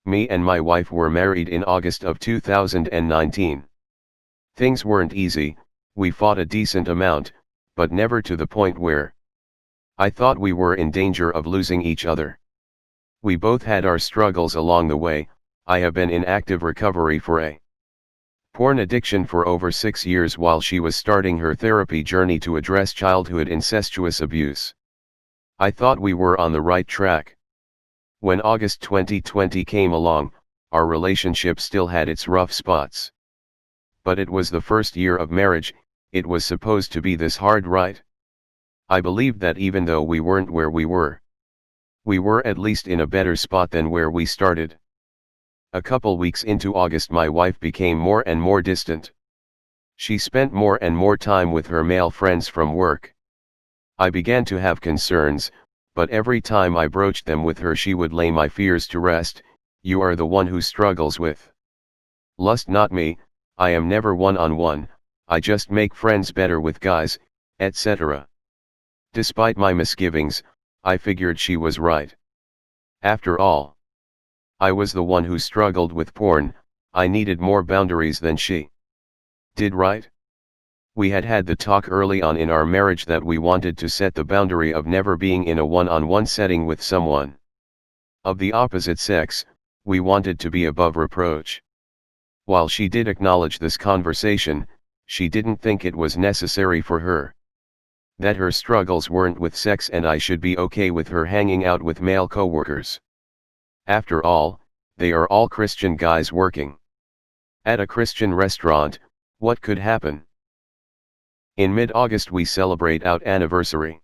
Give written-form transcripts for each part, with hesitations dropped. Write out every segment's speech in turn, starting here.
Me and my wife were married in August of 2019. Things weren't easy, we fought a decent amount, but never to the point where I thought we were in danger of losing each other. We both had our struggles along the way. I have been in active recovery for a porn addiction for over 6 years while she was starting her therapy journey to address childhood incestuous abuse. I thought we were on the right track. When August 2020 came along, our relationship still had its rough spots. But it was the first year of marriage, it was supposed to be this hard, right? I believed that even though we weren't where we were at least in a better spot than where we started. A couple weeks into August, my wife became more and more distant. She spent more and more time with her male friends from work. I began to have concerns, but every time I broached them with her she would lay my fears to rest. You are the one who struggles with lust, not me. I am never one-on-one, I just make friends better with guys, etc. Despite my misgivings, I figured she was right. After all, I was the one who struggled with porn. I needed more boundaries than she did, right? We had the talk early on in our marriage that we wanted to set the boundary of never being in a one-on-one setting with someone of the opposite sex. We wanted to be above reproach. While she did acknowledge this conversation, she didn't think it was necessary for her. That her struggles weren't with sex and I should be okay with her hanging out with male coworkers. After all, they are all Christian guys working at a Christian restaurant. What could happen? In mid-August we celebrate our anniversary.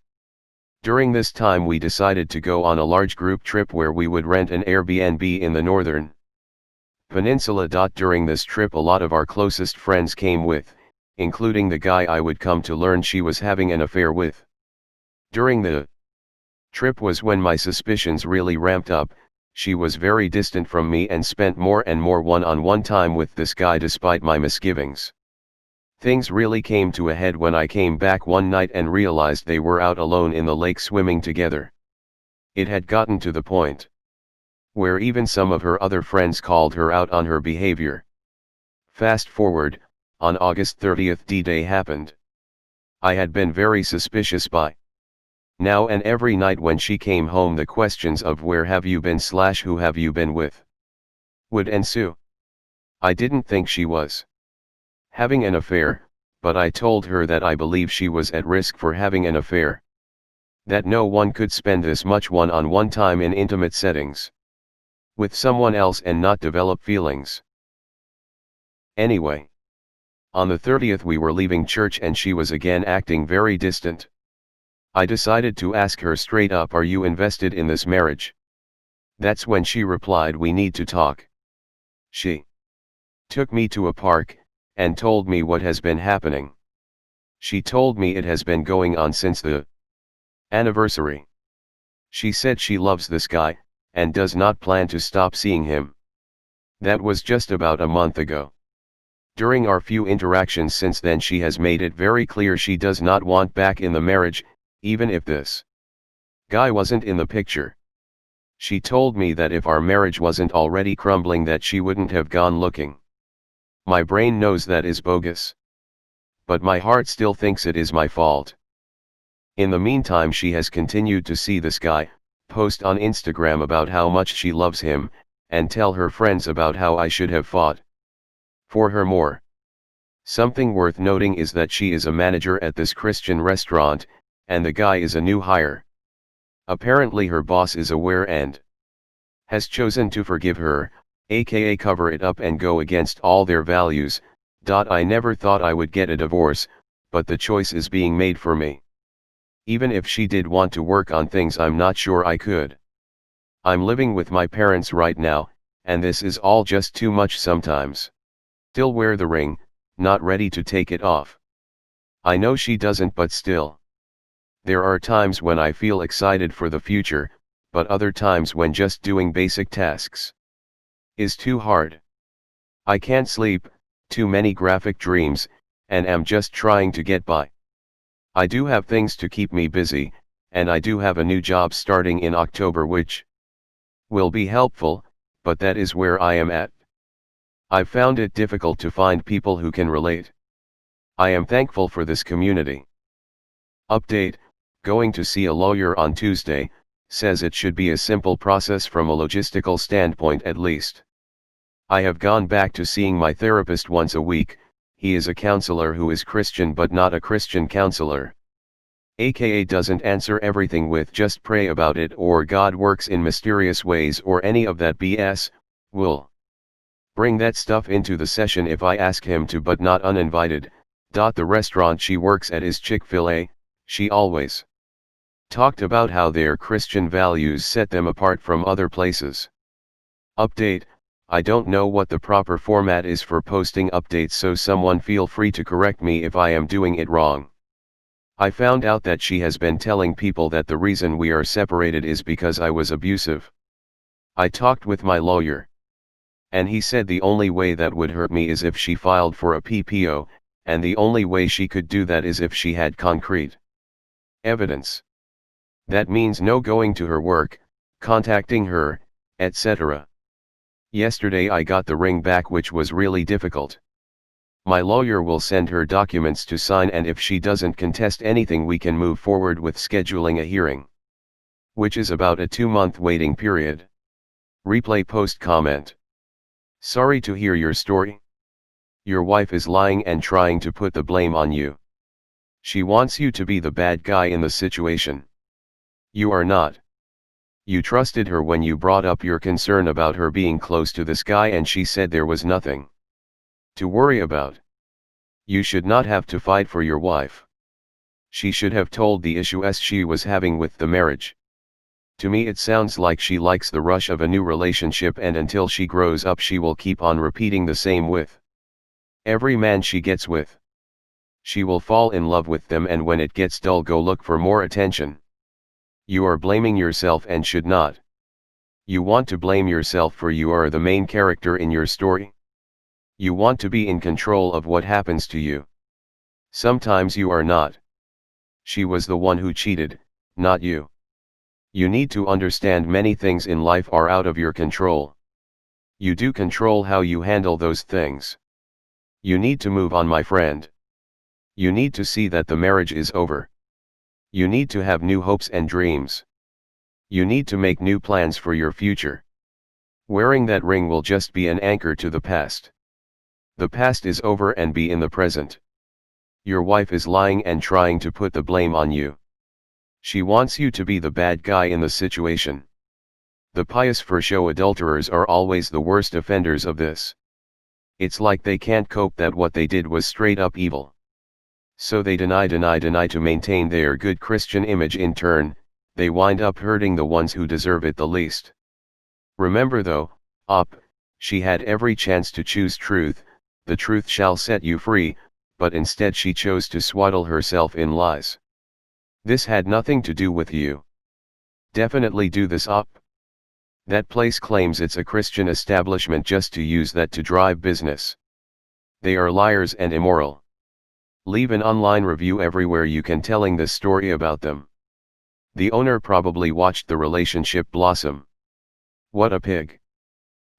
During this time we decided to go on a large group trip where we would rent an Airbnb in the northern peninsula. During this trip a lot of our closest friends came with, including the guy I would come to learn she was having an affair with. During the trip was when my suspicions really ramped up. She was very distant from me and spent more and more one-on-one time with this guy despite my misgivings. Things really came to a head when I came back one night and realized they were out alone in the lake swimming together. It had gotten to the point where even some of her other friends called her out on her behavior. Fast forward, on August 30th D-Day happened. I had been very suspicious by now, and every night when she came home the questions of where have you been / who have you been with would ensue. I didn't think she was having an affair, but I told her that I believe she was at risk for having an affair. That no one could spend this much one-on-one time in intimate settings with someone else and not develop feelings. Anyway, on the 30th we were leaving church and she was again acting very distant. I decided to ask her straight up, are you invested in this marriage? That's when she replied, we need to talk. She took me to a park and told me what has been happening. She told me it has been going on since the anniversary. She said she loves this guy and does not plan to stop seeing him. That was just about a month ago. During our few interactions since then she has made it very clear she does not want back in the marriage, even if this guy wasn't in the picture. She told me that if our marriage wasn't already crumbling that she wouldn't have gone looking. My brain knows that is bogus. But my heart still thinks it is my fault. In the meantime she has continued to see this guy, post on Instagram about how much she loves him, and tell her friends about how I should have fought for her more. Something worth noting is that she is a manager at this Christian restaurant, and the guy is a new hire. Apparently her boss is aware and has chosen to forgive her, aka cover it up and go against all their values. I never thought I would get a divorce, but the choice is being made for me. Even if she did want to work on things, I'm not sure I could. I'm living with my parents right now, and this is all just too much sometimes. Still wear the ring, not ready to take it off. I know she doesn't, but still. There are times when I feel excited for the future, but other times when just doing basic tasks is too hard. I can't sleep, too many graphic dreams, and am just trying to get by. I do have things to keep me busy, and I do have a new job starting in October which will be helpful, but that is where I am at. I've found it difficult to find people who can relate. I am thankful for this community. Update, going to see a lawyer on Tuesday, says it should be a simple process from a logistical standpoint at least. I have gone back to seeing my therapist once a week. He is a counselor who is Christian but not a Christian counselor. AKA doesn't answer everything with just pray about it or God works in mysterious ways or any of that BS, will bring that stuff into the session if I ask him to but not uninvited. The restaurant she works at is Chick-fil-A, she always talked about how their Christian values set them apart from other places. Update, I don't know what the proper format is for posting updates, so someone feel free to correct me if I am doing it wrong. I found out that she has been telling people that the reason we are separated is because I was abusive. I talked with my lawyer, and he said the only way that would hurt me is if she filed for a PPO, and the only way she could do that is if she had concrete evidence. That means no going to her work, contacting her, etc. Yesterday I got the ring back, which was really difficult. My lawyer will send her documents to sign, and if she doesn't contest anything we can move forward with scheduling a hearing, which is about a 2-month waiting period. Replay post comment. Sorry to hear your story. Your wife is lying and trying to put the blame on you. She wants you to be the bad guy in the situation. You are not. You trusted her when you brought up your concern about her being close to this guy, and she said there was nothing to worry about. You should not have to fight for your wife. She should have told the issues she was having with the marriage. To me it sounds like she likes the rush of a new relationship, and until she grows up she will keep on repeating the same with every man she gets with. She will fall in love with them, and when it gets dull go look for more attention. You are blaming yourself and should not. You want to blame yourself for you are the main character in your story. You want to be in control of what happens to you. Sometimes you are not. She was the one who cheated, not you. You need to understand many things in life are out of your control. You do control how you handle those things. You need to move on, my friend. You need to see that the marriage is over. You need to have new hopes and dreams. You need to make new plans for your future. Wearing that ring will just be an anchor to the past. The past is over, and be in the present. Your wife is lying and trying to put the blame on you. She wants you to be the bad guy in the situation. The pious for show adulterers are always the worst offenders of this. It's like they can't cope that what they did was straight up evil. So they deny to maintain their good Christian image. In turn, they wind up hurting the ones who deserve it the least. Remember though, she had every chance to choose truth. The truth shall set you free, but instead she chose to swaddle herself in lies. This had nothing to do with you. Definitely do this up. That place claims it's a Christian establishment just to use that to drive business. They are liars and immoral. Leave an online review everywhere you can telling this story about them. The owner probably watched the relationship blossom. What a pig.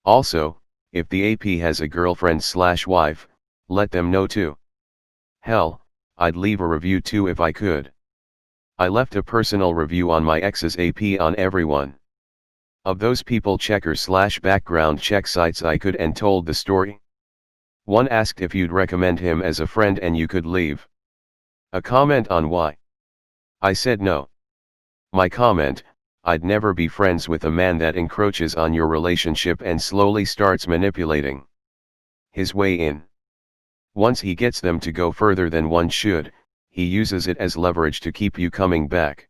Also, if the AP has a girlfriend/wife, let them know too. Hell, I'd leave a review too if I could. I left a personal review on my ex's AP on everyone of those people checker/background check sites I could, and told the story. One asked if you'd recommend him as a friend, and you could leave a comment on why. I said no. My comment: I'd never be friends with a man that encroaches on your relationship and slowly starts manipulating his way in. Once he gets them to go further than one should, he uses it as leverage to keep you coming back.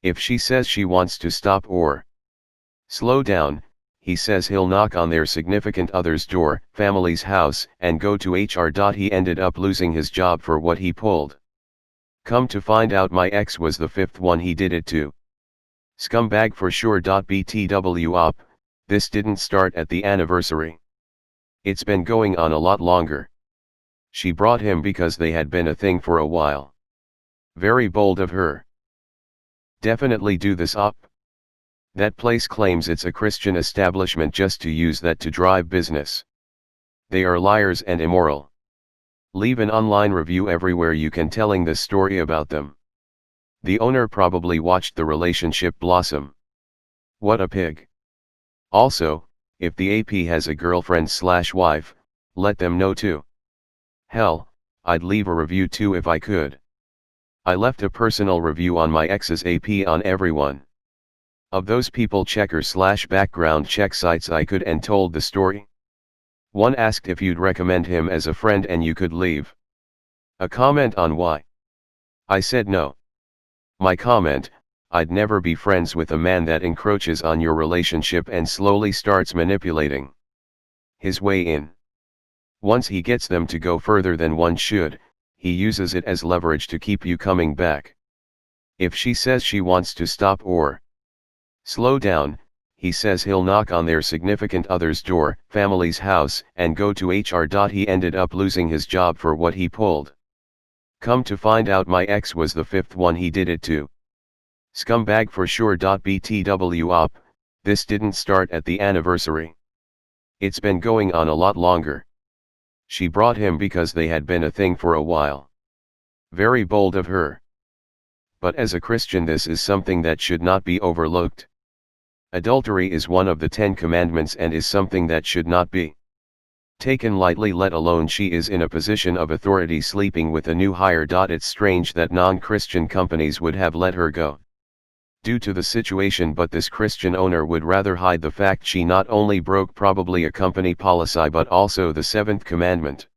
If she says she wants to stop or slow down, he says he'll knock on their significant other's door, family's house, and go to HR. He ended up losing his job for what he pulled. Come to find out, my ex was the 5th one he did it to. Scumbag for sure. BTW op, this didn't start at the anniversary. It's been going on a lot longer. She brought him because they had been a thing for a while. Very bold of her. Definitely do this op. That place claims it's a Christian establishment just to use that to drive business. They are liars and immoral. Leave an online review everywhere you can telling this story about them. The owner probably watched the relationship blossom. What a pig. Also, if the AP has a girlfriend/wife, let them know too. Hell, I'd leave a review too if I could. I left a personal review on my ex's AP on everyone. Of those people checker/background check sites I could and told the story. One asked if you'd recommend him as a friend and you could leave a comment on why. I said no. My comment: I'd never be friends with a man that encroaches on your relationship and slowly starts manipulating his way in. Once he gets them to go further than one should, he uses it as leverage to keep you coming back. If she says she wants to stop or slow down, he says he'll knock on their significant other's door, family's house, and go to HR. He ended up losing his job for what he pulled. Come to find out my ex was the fifth one he did it to. Scumbag for sure. BTW op, this didn't start at the anniversary. It's been going on a lot longer. She brought him because they had been a thing for a while. Very bold of her. But as a Christian, this is something that should not be overlooked. Adultery is one of the 10 commandments and is something that should not be taken lightly, let alone she is in a position of authority sleeping with a new hire. It's strange that non-Christian companies would have let her go due to the situation, but this Christian owner would rather hide the fact she not only broke probably a company policy but also the 7th commandment.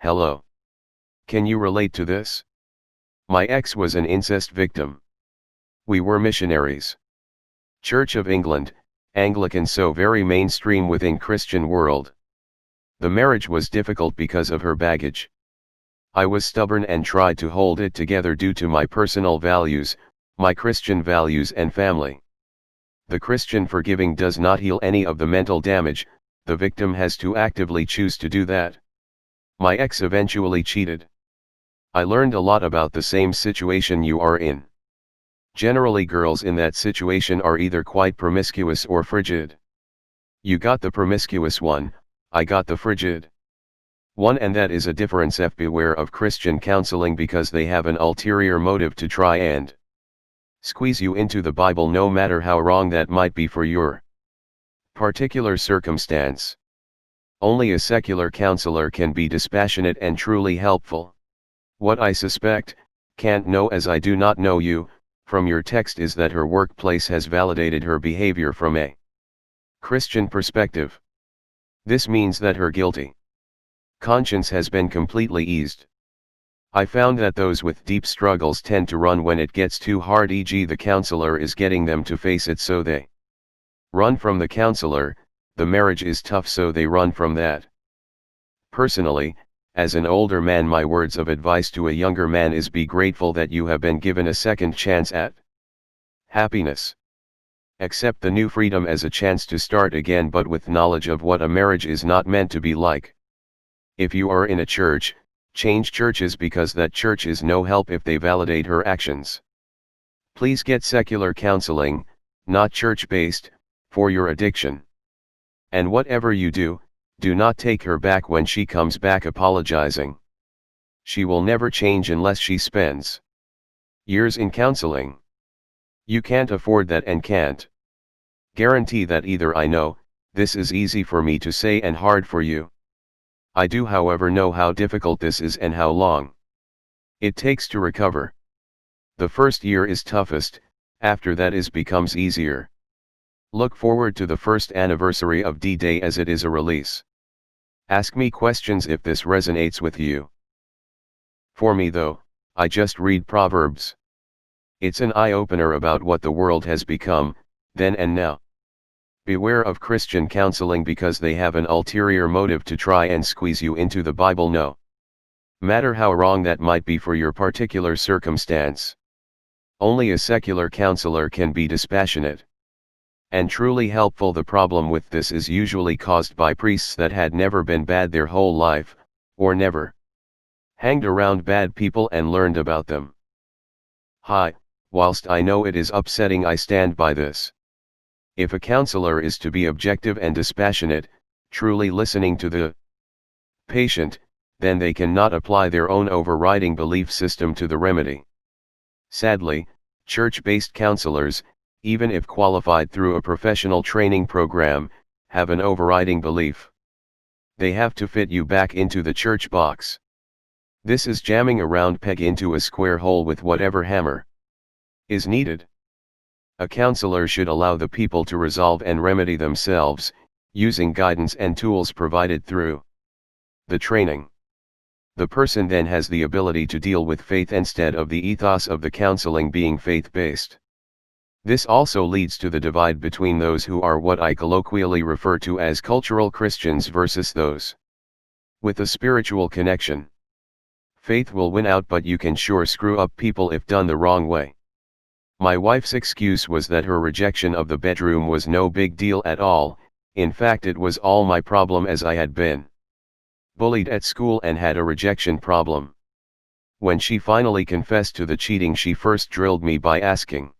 Hello. Can you relate to this? My ex was an incest victim. We were missionaries. Church of England, Anglican, so very mainstream within Christian world. The marriage was difficult because of her baggage. I was stubborn and tried to hold it together due to my personal values, my Christian values and family. The Christian forgiving does not heal any of the mental damage, the victim has to actively choose to do that. My ex eventually cheated. I learned a lot about the same situation you are in. Generally, girls in that situation are either quite promiscuous or frigid. You got the promiscuous one, I got the frigid one, and that is a difference. Beware of Christian counseling because they have an ulterior motive to try and squeeze you into the Bible, no matter how wrong that might be for your particular circumstance. Only a secular counselor can be dispassionate and truly helpful. What I suspect, can't know as I do not know you, from your text is that her workplace has validated her behavior from a Christian perspective. This means that her guilty conscience has been completely eased. I found that those with deep struggles tend to run when it gets too hard, e.g. the counselor is getting them to face it, so they run from the counselor. The marriage is tough, so they run from that. Personally, as an older man, my words of advice to a younger man is be grateful that you have been given a second chance at happiness. Accept the new freedom as a chance to start again, but with knowledge of what a marriage is not meant to be like. If you are in a church, change churches because that church is no help if they validate her actions. Please get secular counseling, not church-based, for your addiction. And whatever you do, do not take her back when she comes back apologizing. She will never change unless she spends years in counseling. You can't afford that and can't guarantee that either. I know, this is easy for me to say and hard for you. I do, however, know how difficult this is and how long it takes to recover. The first year is toughest, after that it becomes easier. Look forward to the first anniversary of D-Day as it is a release. Ask me questions if this resonates with you. For me though, I just read Proverbs. It's an eye-opener about what the world has become, then and now. Beware of Christian counseling because they have an ulterior motive to try and squeeze you into the Bible, no matter how wrong that might be for your particular circumstance. Only a secular counselor can be dispassionate and truly helpful. The problem with this is usually caused by priests that had never been bad their whole life, or never hanged around bad people and learned about them. Hi, whilst I know it is upsetting, I stand by this. If a counselor is to be objective and dispassionate, truly listening to the patient, then they cannot apply their own overriding belief system to the remedy. Sadly, church-based counselors, even if qualified through a professional training program, have an overriding belief. They have to fit you back into the church box. This is jamming a round peg into a square hole with whatever hammer is needed. A counselor should allow the people to resolve and remedy themselves, using guidance and tools provided through the training. The person then has the ability to deal with faith instead of the ethos of the counseling being faith-based. This also leads to the divide between those who are what I colloquially refer to as cultural Christians versus those with a spiritual connection. Faith will win out, but you can sure screw up people if done the wrong way. My wife's excuse was that her rejection of the bedroom was no big deal at all. In fact, it was all my problem, as I had been bullied at school and had a rejection problem. When she finally confessed to the cheating, she first drilled me by asking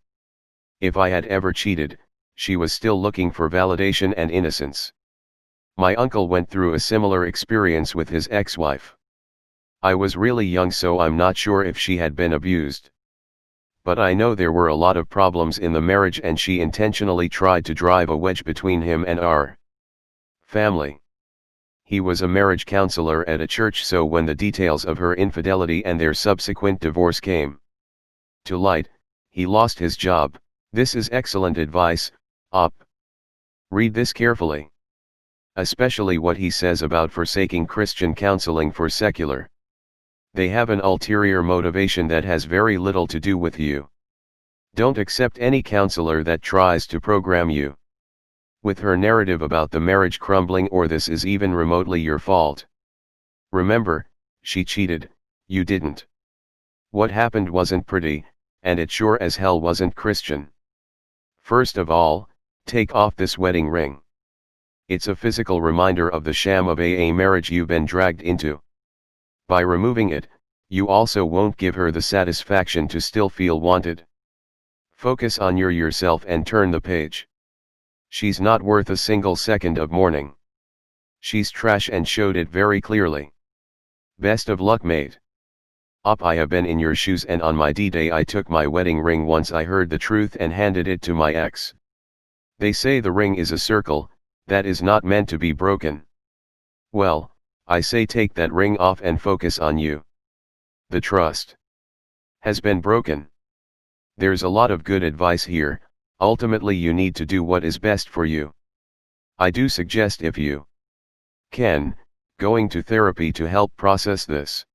if I had ever cheated. She was still looking for validation and innocence. My uncle went through a similar experience with his ex-wife. I was really young, so I'm not sure if she had been abused. But I know there were a lot of problems in the marriage, and she intentionally tried to drive a wedge between him and our family. He was a marriage counselor at a church, so when the details of her infidelity and their subsequent divorce came to light, he lost his job. This is excellent advice, Op. Read this carefully. Especially what he says about forsaking Christian counseling for secular. They have an ulterior motivation that has very little to do with you. Don't accept any counselor that tries to program you with her narrative about the marriage crumbling or this is even remotely your fault. Remember, she cheated, you didn't. What happened wasn't pretty, and it sure as hell wasn't Christian. First of all, take off this wedding ring. It's a physical reminder of the sham of a marriage you've been dragged into. By removing it, you also won't give her the satisfaction to still feel wanted. Focus on yourself and turn the page. She's not worth a single second of mourning. She's trash and showed it very clearly. Best of luck, mate. Op, I have been in your shoes, and on my D-Day I took my wedding ring once I heard the truth and handed it to my ex. They say the ring is a circle, that is not meant to be broken. Well, I say take that ring off and focus on you. The trust has been broken. There's a lot of good advice here. Ultimately you need to do what is best for you. I do suggest, if you can, going to therapy to help process this.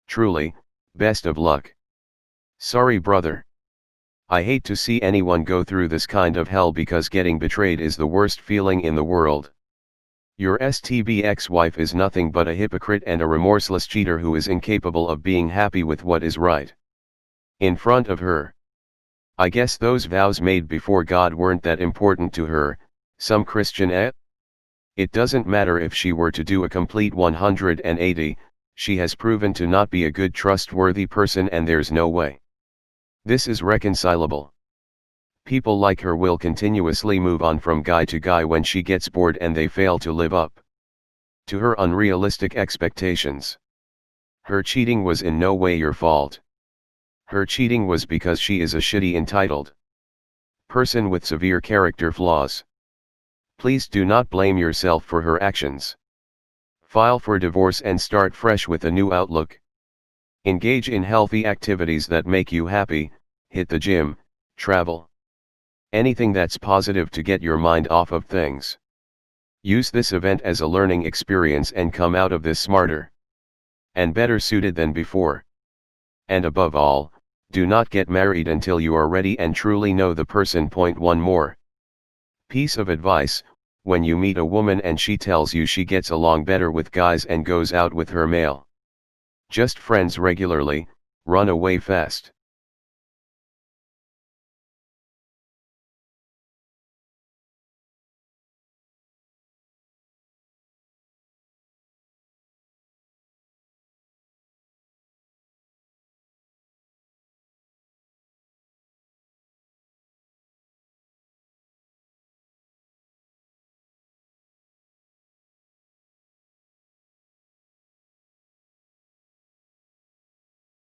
Truly, best of luck. Sorry, brother. I hate to see anyone go through this kind of hell, because getting betrayed is the worst feeling in the world. Your STB ex-wife is nothing but a hypocrite and a remorseless cheater who is incapable of being happy with what is right in front of her. I guess those vows made before God weren't that important to her. Some Christian It doesn't matter if she were to do a complete 180, she has proven to not be a good, trustworthy person, and there's no way this is reconcilable. People like her will continuously move on from guy to guy when she gets bored and they fail to live up to her unrealistic expectations. Her cheating was in no way your fault. Her cheating was because she is a shitty, entitled person with severe character flaws. Please do not blame yourself for her actions. File for divorce and start fresh with a new outlook. Engage in healthy activities that make you happy, hit the gym, travel. Anything that's positive to get your mind off of things. Use this event as a learning experience and come out of this smarter and better suited than before. And above all, do not get married until you are ready and truly know the person. One more piece of advice: when you meet a woman and she tells you she gets along better with guys and goes out with her male just friends regularly, run away fast.